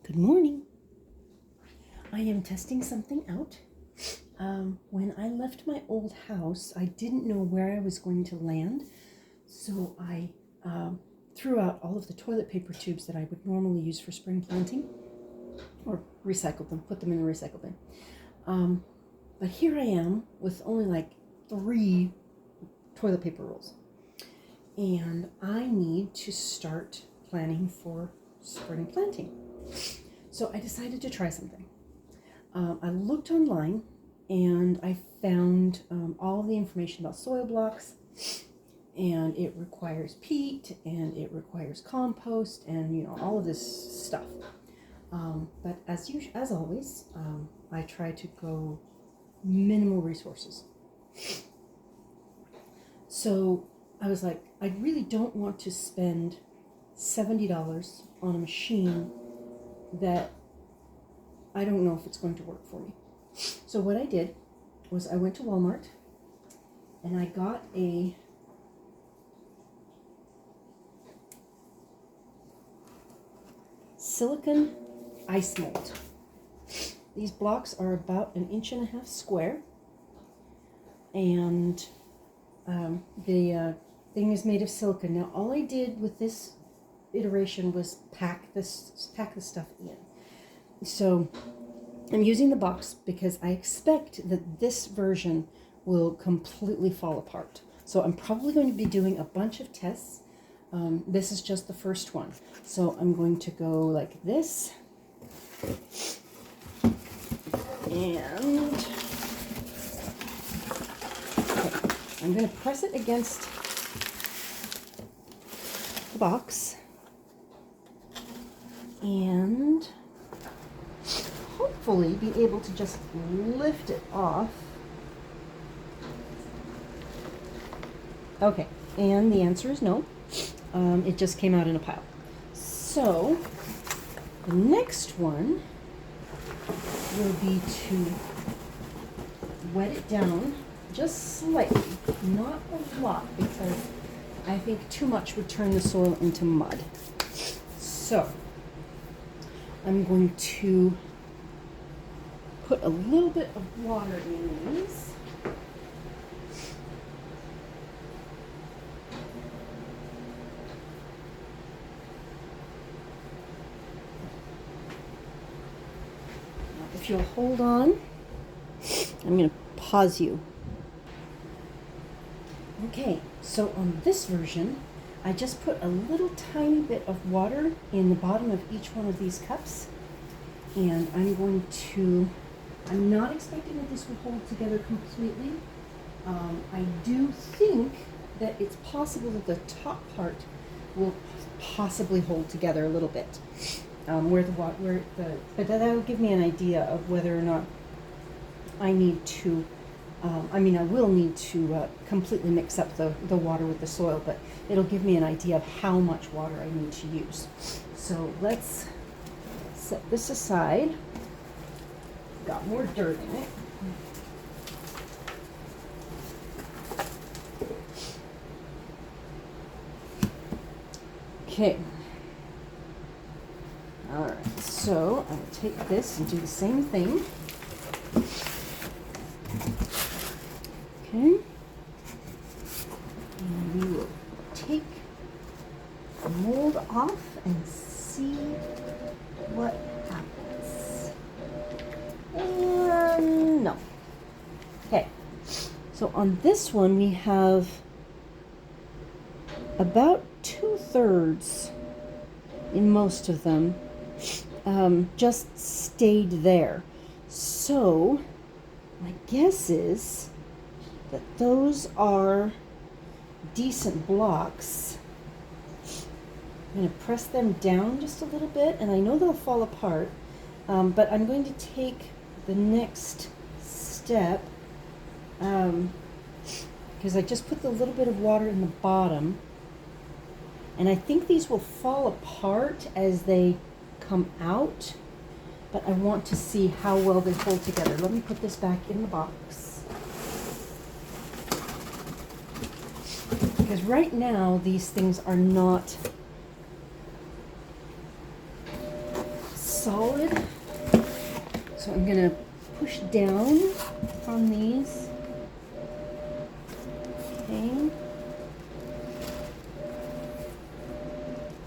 Good morning. I am testing something out. When I left my old house, I didn't know where I was going to land, so I threw out all of the toilet paper tubes that I would normally use for spring planting, or recycled them, put them in the recycle bin. But here I am with only like 3 toilet paper rolls, and I need to start planning for spring planting. So I decided to try something. I looked online and I found all of the information about soil blocks, and it requires peat and it requires compost and all of this stuff. But as always, I try to go minimal resources. So I was like, I really don't want to spend $70 on a machine that I don't know if it's going to work for me. So what I did was I went to Walmart and I got a silicone ice mold. These blocks are about 1.5 inches square, and the thing is made of silicone. Now all I did with this iteration was pack this stuff in. So I'm using the box because I expect that this version will completely fall apart. So I'm probably going to be doing a bunch of tests. This is just the first one. So I'm going to go like this. And okay, I'm going to press it against the box. And hopefully be able to just lift it off. Okay, and the answer is no. It just came out in a pile. So the next one will be to wet it down just slightly, not a lot, because I think too much would turn the soil into mud. So I'm going to put a little bit of water in these. Now, if you'll hold on, I'm going to pause you. Okay, so on this version, I just put a little tiny bit of water in the bottom of each one of these cups, and I'm not expecting that this will hold together completely. I do think that it's possible that the top part will possibly hold together a little bit, but that will give me an idea of whether or not I need to. I will need to completely mix up the water with the soil, but it'll give me an idea of how much water I need to use. So let's set this aside. Got more dirt in it. Okay. All right, so I will take this and do the same thing. Okay, and we will take the mold off and see what happens. And no. Okay, so on this one we have about 2/3 in most of them just stayed there. So my guess is that those are decent blocks. I'm going to press them down just a little bit, and I know they'll fall apart, but I'm going to take the next step, because I just put the little bit of water in the bottom, and I think these will fall apart as they come out, but I want to see how well they hold together. Let me put this back in the box. Because right now these things are not solid. So I'm going to push down on these. Okay.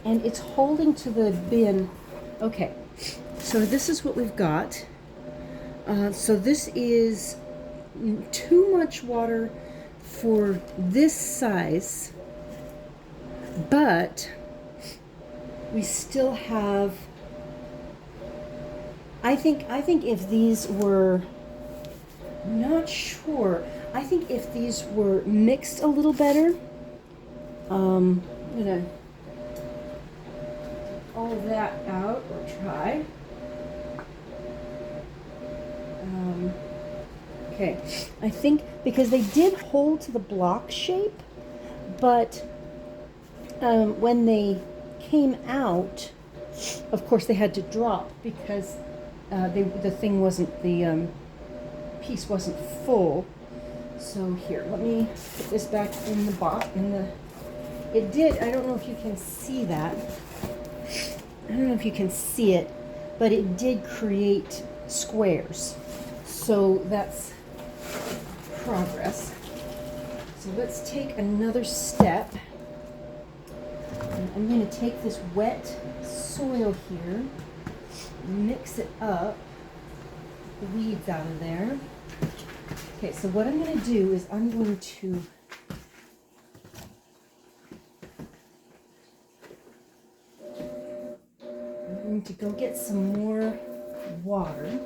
And it's holding to the bin. Okay, so this is what we've got. So this is too much water for this size, but we still have, I think if these were, not sure, I think if these were mixed a little better, I'm gonna all that out, or try. Okay, I think because they did hold to the block shape, but when they came out, of course they had to drop because the thing wasn't, the piece wasn't full. So here, let me put this back in the box. It did. I don't know if you can see that. I don't know if you can see it, but it did create squares. So that's progress. So let's take another step. And I'm going to take this wet soil here, mix it up, the weeds out of there. Okay, so what I'm going to do is I'm going to go get some more water.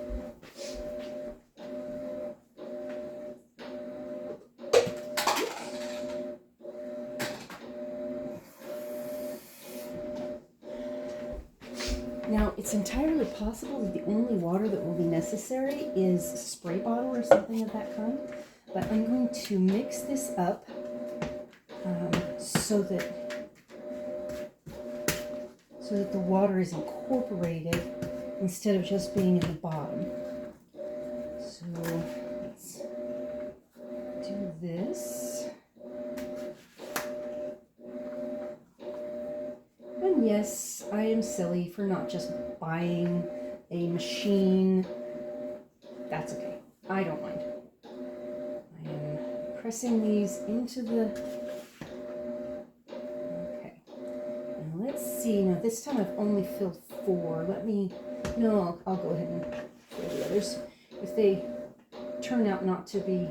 Now, it's entirely possible that the only water that will be necessary is a spray bottle or something of that kind, but I'm going to mix this up so that the water is incorporated instead of just being in the bottom. So let's do this. And yes, I am silly for not just buying a machine. That's okay. I don't mind. I am pressing these into the... Okay. And let's see. Now this time I've only filled 4. No, I'll go ahead and fill the others. If they turn out not to be...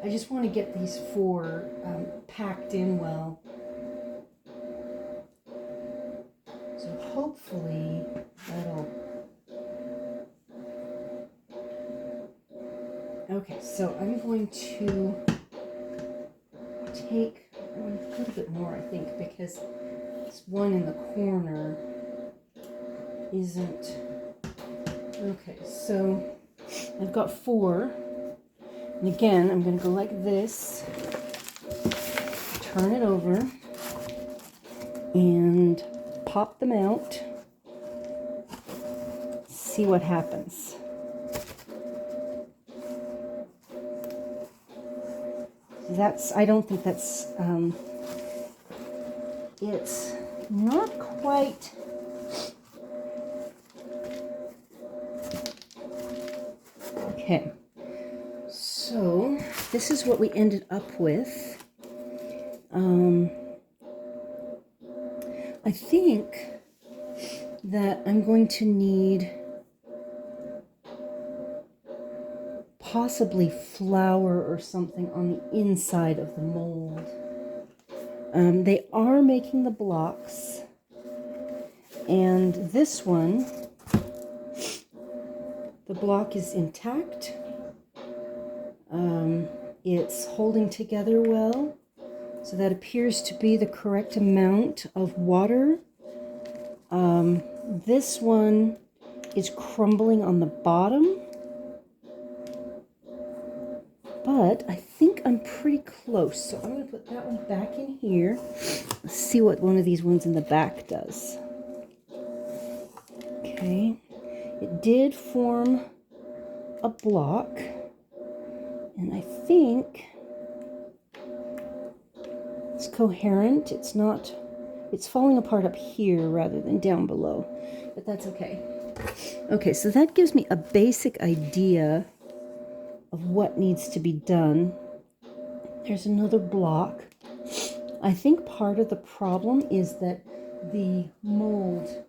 I just want to get these 4 packed in well. So hopefully that'll... Okay, so I'm going to take a little bit more, I think, because this one in the corner isn't... Okay, so I've got 4. And again, I'm going to go like this, turn it over, and pop them out, see what happens. I don't think that's, it's not quite, okay. So this is what we ended up with. I think that I'm going to need possibly flour or something on the inside of the mold. They are making the blocks, and this one, the block is intact. It's holding together well, so that appears to be the correct amount of water. This one is crumbling on the bottom, but I think I'm pretty close. So I'm going to put that one back in here. Let's see what one of these ones in the back does. Okay, it did form a block. And I think, It's coherent. It's not, it's falling apart up here rather than down below, but that's okay. Okay, so that gives me a basic idea of what needs to be done. There's another block. I think part of the problem is that the mold,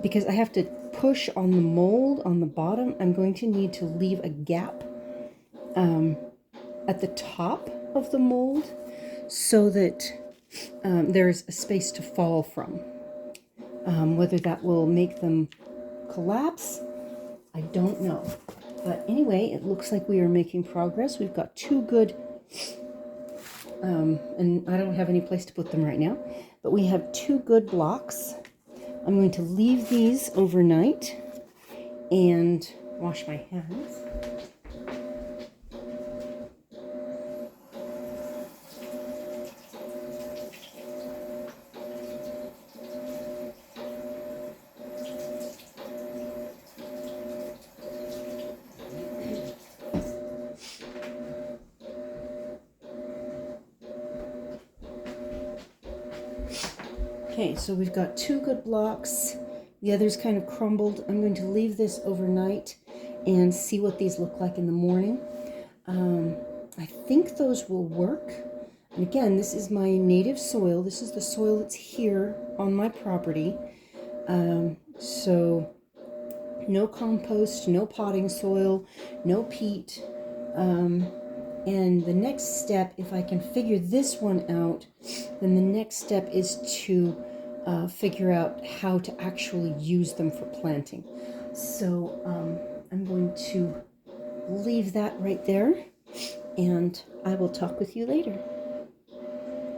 because I have to push on the mold on the bottom, I'm going to need to leave a gap at the top of the mold so that there's a space to fall from. Whether that will make them collapse, I don't know. But anyway, it looks like we are making progress. We've got two good, and I don't have any place to put them right now, but we have two good blocks. I'm going to leave these overnight and wash my hands. Okay, so we've got two good blocks. The other's kind of crumbled. I'm going to leave this overnight and see what these look like in the morning. I think those will work. And again, this is my native soil. This is the soil that's here on my property. So no compost, no potting soil, no peat. And the next step, if I can figure this one out, then the next step is to figure out how to actually use them for planting. So I'm going to leave that right there, and I will talk with you later.